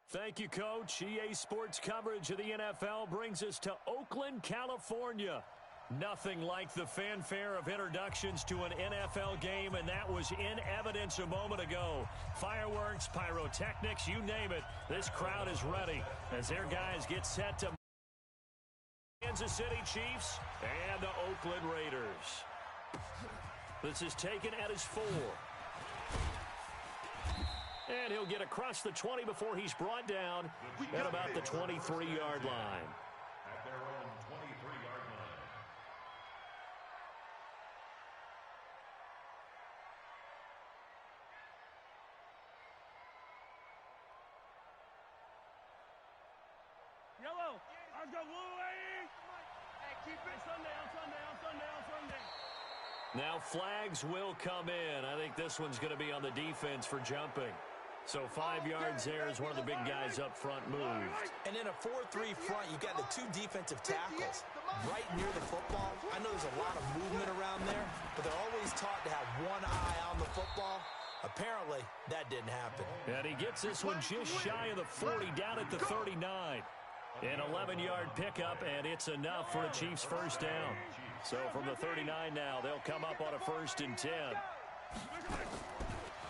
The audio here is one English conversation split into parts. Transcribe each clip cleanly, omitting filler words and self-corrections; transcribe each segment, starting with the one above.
Thank you, Coach. EA Sports coverage of the NFL brings us to Oakland, California. Nothing like the fanfare of introductions to an NFL game, and that was in evidence a moment ago. Fireworks, pyrotechnics, you name it. This crowd is ready as their guys get set to Kansas City Chiefs and the Oakland Raiders. This is taken at his 4. And he'll get across the 20 before he's brought down at about the 23-yard line. At their own 23-yard line. Yellow. Let's go, Blue Lady. Hey, keep it. Sunday. Now flags will come in. I think this one's going to be on the defense for jumping. So 5 yards there as one of the big guys up front moved. And in a 4-3 front, you got the 2 defensive tackles right near the football. I know there's a lot of movement around there, but they're always taught to have one eye on the football. Apparently, that didn't happen. And he gets this one just shy of the 40, down at the 39. An 11-yard pickup, and it's enough for a Chiefs first down. So from the 39 now, they'll come up on a 1st and 10.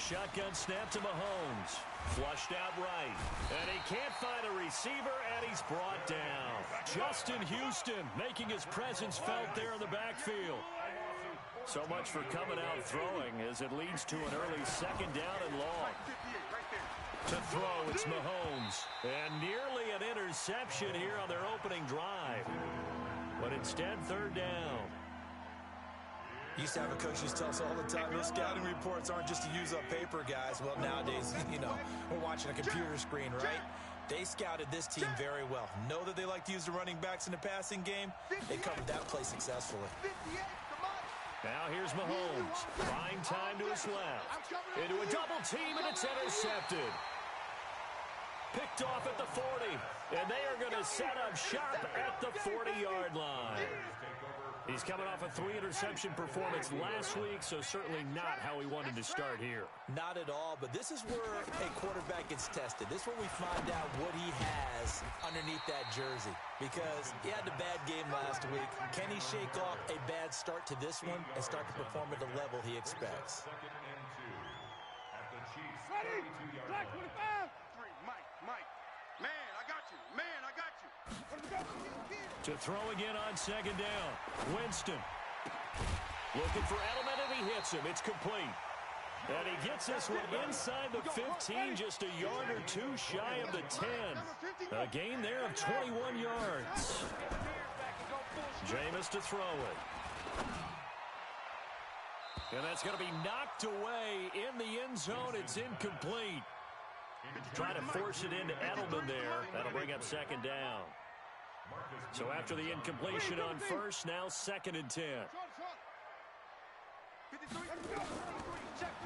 Shotgun snap to Mahomes. Flushed out right. And he can't find a receiver, and he's brought down. Justin Houston making his presence felt there in the backfield. So much for coming out throwing as it leads to an early 2nd down and long. To throw, it's Mahomes. And nearly an interception here on their opening drive. But instead, 3rd down. Used to have a coach used to tell us all the time, those scouting reports aren't just to use up paper, guys. Well, nowadays, we're watching a computer screen, right? They scouted this team very well. Know that they like to use the running backs in the passing game. They covered that play successfully. Now here's Mahomes. Buying time to his left. Into a double team, and it's intercepted. Picked off at the 40. And they are going to set up shop at the 40-yard line. He's coming off a 3-interception performance last week, so certainly not how he wanted to start here. Not at all, but this is where a quarterback gets tested. This is where we find out what he has underneath that jersey, because he had a bad game last week. Can he shake off a bad start to this one and start to perform at the level he expects? 2nd and 2 at the Chiefs' Ready? 32-yard Black line. 25. Mike. Man, I got you. To throw again on 2nd down. Winston. Looking for Edelman, and he hits him. It's complete. And he gets this one inside the 15, just a yard or 2 shy of the 10. A gain there of 21 yards. Jameis to throw it. And that's going to be knocked away in the end zone. It's incomplete. Trying to force it into Edelman there. That'll bring up 2nd down. So after the incompletion on 1st, now 2nd and 10.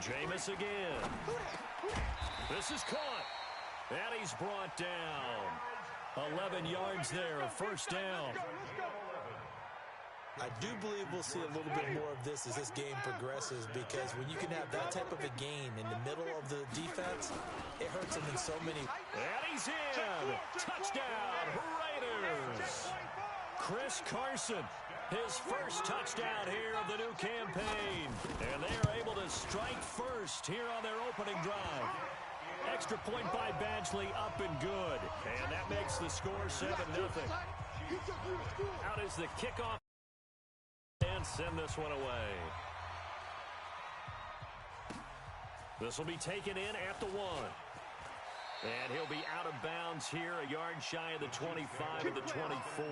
Jameis again. This is caught. And he's brought down. 11 yards there, a 1st down. I do believe we'll see a little bit more of this as this game progresses, because when you can have that type of a game in the middle of the defense, it hurts them in so many. And he's in. Touchdown, Raiders. Chris Carson, his first touchdown here of the new campaign. And they are able to strike first here on their opening drive. Extra point by Badgley, up and good. And that makes the score 7-0. Out is the kickoff. And send this one away. This will be taken in at the 1. And he'll be out of bounds here, a yard shy of the 25 of the 24.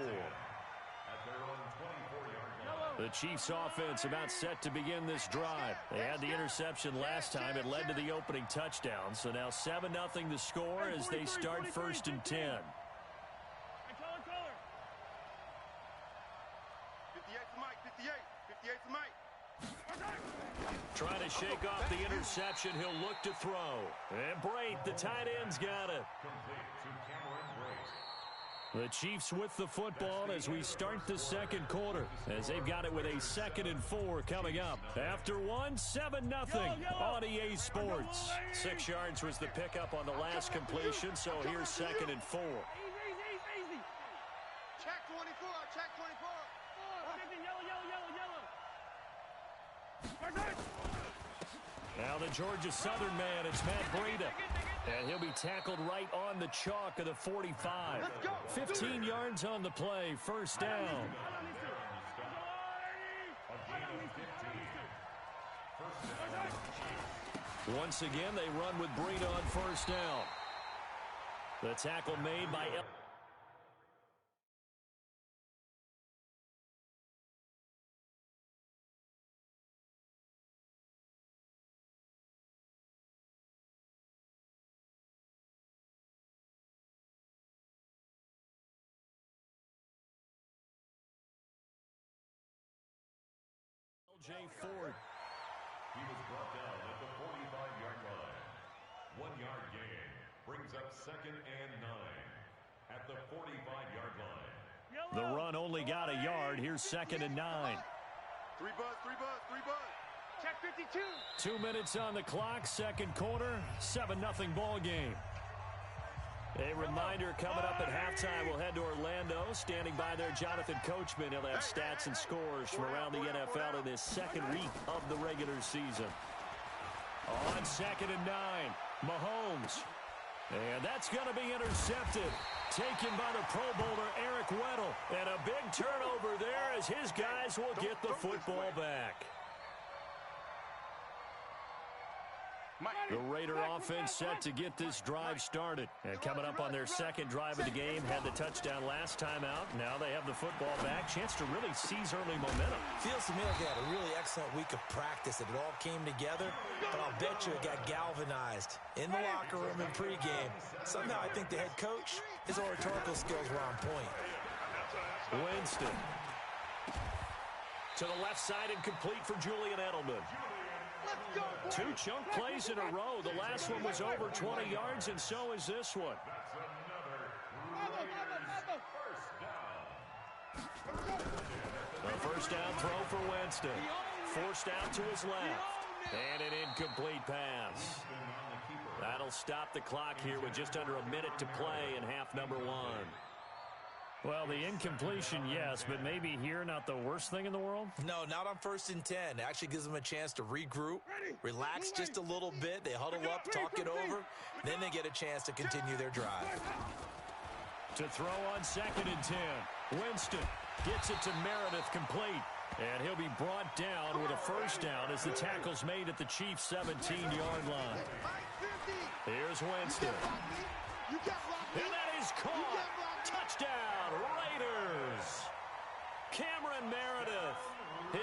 The Chiefs offense about set to begin this drive. They had the interception last time. It led to the opening touchdown. So now 7-0 the score as they start 1st and 10. Trying to shake off the interception. He'll look to throw. And Brait, the tight end's got it. The Chiefs with the football as we start the second quarter, as they've got it with a 2nd and 4 coming up. After 7-0 on EA Sports. 6 yards was the pickup on the last completion, so here's 2nd and 4. Easy. Check 24, check 24. Now the Georgia Southern man, it's Matt Breida. And he'll be tackled right on the chalk of the 45. 15 yards on the play, first down. Once again, they run with Breida on first down. The tackle made by J. Ford. He was brought down at the 45-yard line. 1-yard gain brings up 2nd and 9 at the 45-yard line. The run only got a yard. Here's 2nd and 9. 3 buzz. Check 52. 2 minutes on the clock, second quarter, 7-0 ball game. A reminder coming up at halftime, we'll head to Orlando. Standing by there, Jonathan Coachman. He'll have stats and scores from around the NFL in this second week of the regular season. On 2nd and 9, Mahomes. And that's going to be intercepted. Taken by the Pro Bowler, Eric Weddle. And a big turnover there as his guys will get the football back. The Raider offense set to get this drive started. And coming up on their second drive of the game, had the touchdown last time out. Now they have the football back. Chance to really seize early momentum. Feels to me like they had a really excellent week of practice. It all came together, but I'll bet you it got galvanized in the locker room in pregame. Somehow I think the head coach, his oratorical skills were on point. Winston. To the left side and complete for Julian Edelman. 2 chunk plays in a row. The last one was over 20 yards, and so is this one. The first down throw for Winston. Forced out to his left. And an incomplete pass. That'll stop the clock here with just under a minute to play in half number 1. Well, the incompletion, yes, but maybe here not the worst thing in the world? No, not on 1st and 10. It actually gives them a chance to regroup, relax just a little bit. They huddle up, talk it over. Then they get a chance to continue their drive. To throw on 2nd and 10. Winston gets it to Meredith complete. And he'll be brought down with a first down as the tackle's made at the Chiefs' 17-yard line. Here's Winston. And that is caught. Touchdown, Raiders. Cameron Meredith,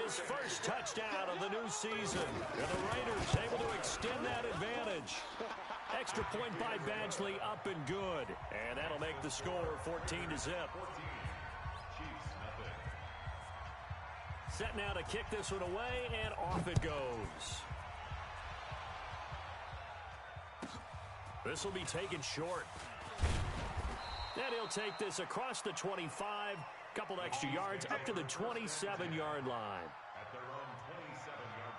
his first touchdown of the new season. And the Raiders able to extend that advantage. Extra point by Badgley, up and good. And that'll make the score 14-0. Set now to kick this one away, and off it goes. This will be taken short. And he'll take this across the 25, couple extra yards, up to the 27-yard line. At their own 27-yard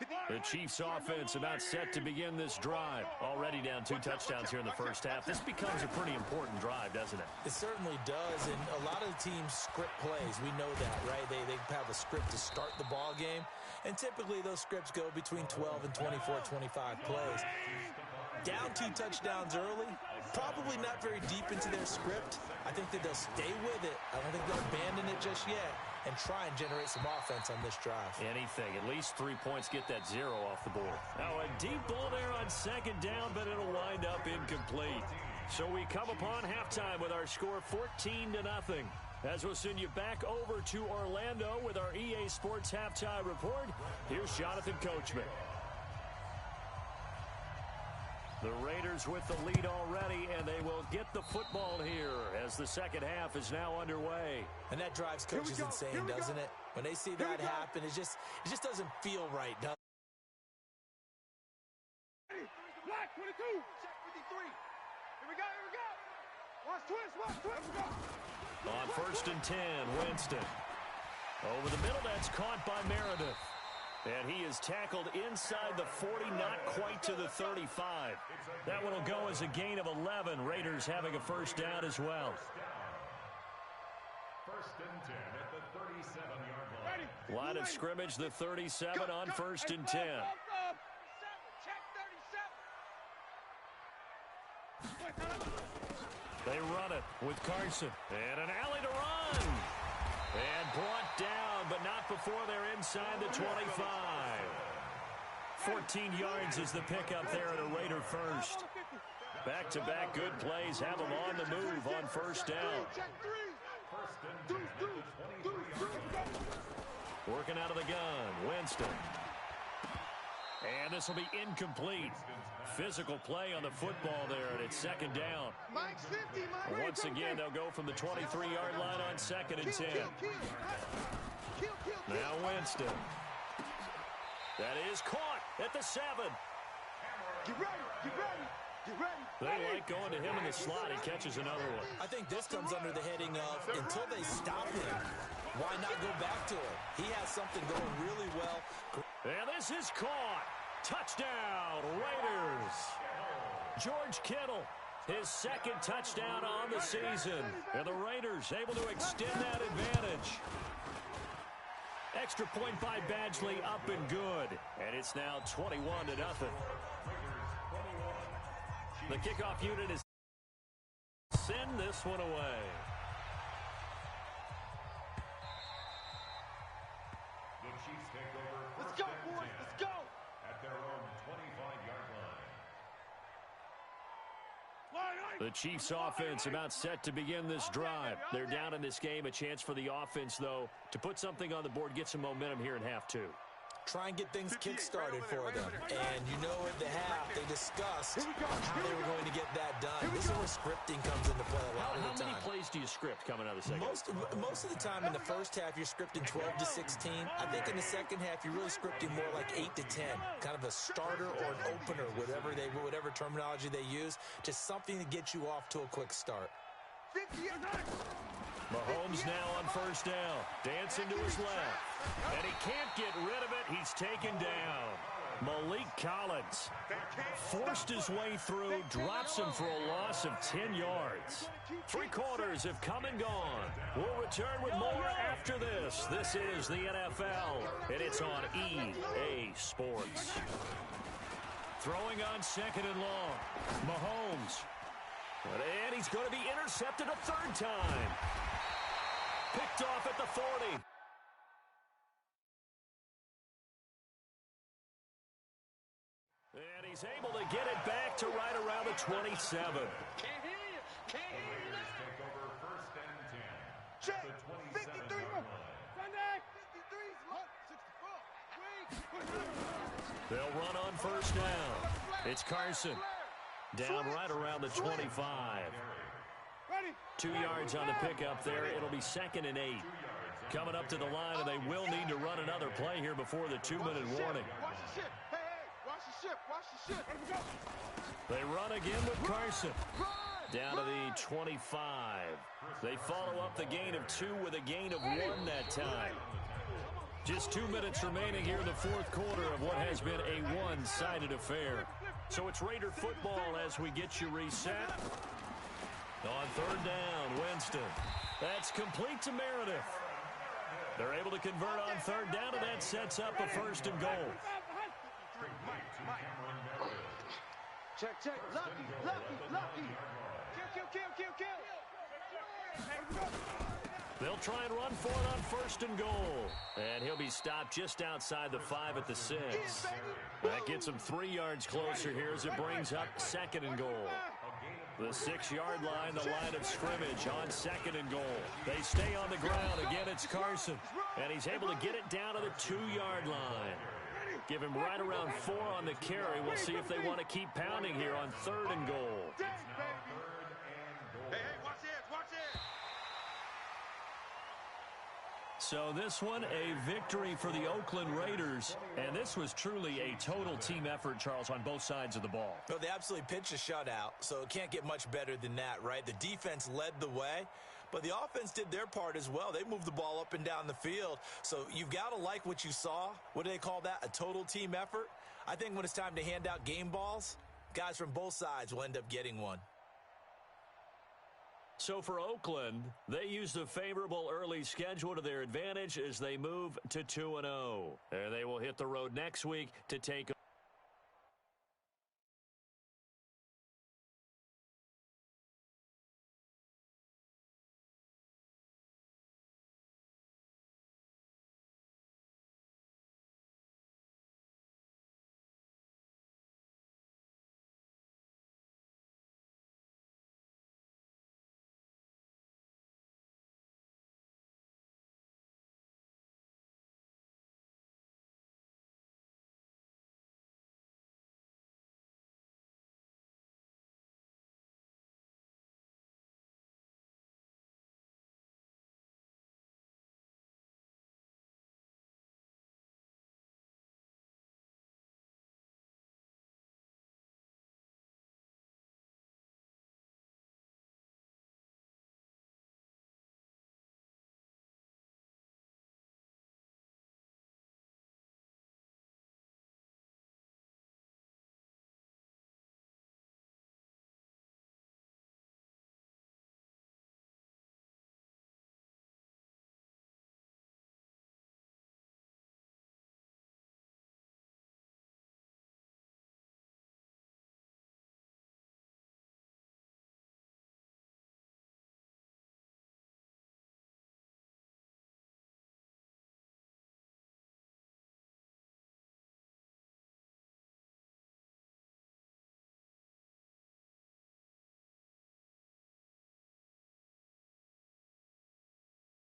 line. The Chiefs' offense about set to begin this drive. Already down 2 touchdowns here in the first half. This becomes a pretty important drive, doesn't it? It certainly does, and a lot of the teams script plays. We know that, right? They have a script to start the ball game, and typically those scripts go between 12 and 24, 25 plays. Down 2 touchdowns early, probably not very deep into their script. I think that they'll stay with it. I don't think they'll abandon it just yet and try and generate some offense on this drive. Anything. At least 3 points, get that 0 off the board. Now a deep ball there on 2nd down, but it'll wind up incomplete. So we come upon halftime with our score 14-0. As we'll send you back over to Orlando with our EA Sports Halftime Report, here's Jonathan Coachman. The Raiders with the lead already, and they will get the football here as the second half is now underway. And that drives coaches insane, doesn't it? When they see that happen, it just doesn't feel right, does it? Black 22. Here we go, here we go. Watch twist, let's go. On 1st and 10, Winston. Over the middle, that's caught by Meredith. And he is tackled inside the 40, not quite to the 35. That one will go as a gain of 11. Raiders having a first down as well. 1st and 10 at the 37-yard line. Line of scrimmage, the 37 on 1st and 10. Check 37. They run it with Carson. And an alley to run. And brought down, but not before they're inside the 25. 14 yards is the pickup there at a Raider first. Back-to-back good plays have them on the move on 1st down. Working out of the gun, Winston. And this will be incomplete. Physical play on the football there, and it's 2nd down. Once again, they'll go from the 23-yard line on 2nd and 10. Now Winston. That is caught at the 7. Get ready. They like going to him in the slot. He catches another one. I think this comes under the heading of until they stop him, why not go back to him? He has something going really well. And this is caught. Touchdown, Raiders. George Kittle, his 2nd touchdown on the season. And the Raiders able to extend that advantage. Extra point by Badgley, up and good. And it's now 21-0. The kickoff unit is send this one away. The Chiefs take over. Let's go, boys, let's go. At their own 25-yard line. The Chiefs offense about set to begin this drive. They're down in this game. A chance for the offense, though, to put something on the board, get some momentum here in half 2. Try and get things kick-started for them. And you know at the half, they discussed how they were going to get that done. This is where scripting comes into play a lot of the time. How many plays do you script coming out of the second? Most of the time in the first half, you're scripting 12 to 16. I think in the second half, you're really scripting more like 8 to 10. Kind of a starter or an opener, whatever terminology they use. Just something to get you off to a quick start. Mahomes now on 1st down. Dancing to his left. And he can't get rid of it. He's taken down. Malik Collins forced his way through, drops him for a loss of 10 yards. 3 quarters have come and gone. We'll return with more after this. This is the NFL, and it's on EA Sports. Throwing on 2nd and long. Mahomes. And he's going to be intercepted a 3rd time. Picked off at the 40. And he's able to get it back to right around the 27. Can't hear you. Can't hear you. Take over 1st and 10. Check. At the 53. 27-yard line. Sunday. 53. 64. They'll run on 1st down. It's Carson. Down right around the 25. 2 yards on the pickup there. It'll be 2nd and 8. Coming up to the line, and they will need to run another play here before the 2-minute warning. Watch the ship. Hey, watch the ship. Watch the ship. Let me go. They run again with Carson. Down to the 25. They follow up the gain of 2 with a gain of 1 that time. Just 2 minutes remaining here in the 4th quarter of what has been a one-sided affair. So it's Raider football as we get you reset. On 3rd down, Winston. That's complete to Meredith. They're able to convert on 3rd down, and that sets up a 1st and goal. Check. Lucky. Kill. They'll try and run for it on 1st and goal. And he'll be stopped just outside the 5 at the 6. That gets him 3 yards closer here as it brings up 2nd and goal. The 6-yard line, the line of scrimmage on 2nd and goal. They stay on the ground. Again, it's Carson. And he's able to get it down to the 2-yard line. Give him right around 4 on the carry. We'll see if they want to keep pounding here on 3rd and goal. Hey, watch it. So this one, a victory for the Oakland Raiders. And this was truly a total team effort, Charles, on both sides of the ball. Well, they absolutely pitched a shutout, so it can't get much better than that, right? The defense led the way, but the offense did their part as well. They moved the ball up and down the field. So you've got to like what you saw. What do they call that? A total team effort? I think when it's time to hand out game balls, guys from both sides will end up getting one. So for Oakland, they used a favorable early schedule to their advantage as they move to 2-0. And they will hit the road next week to take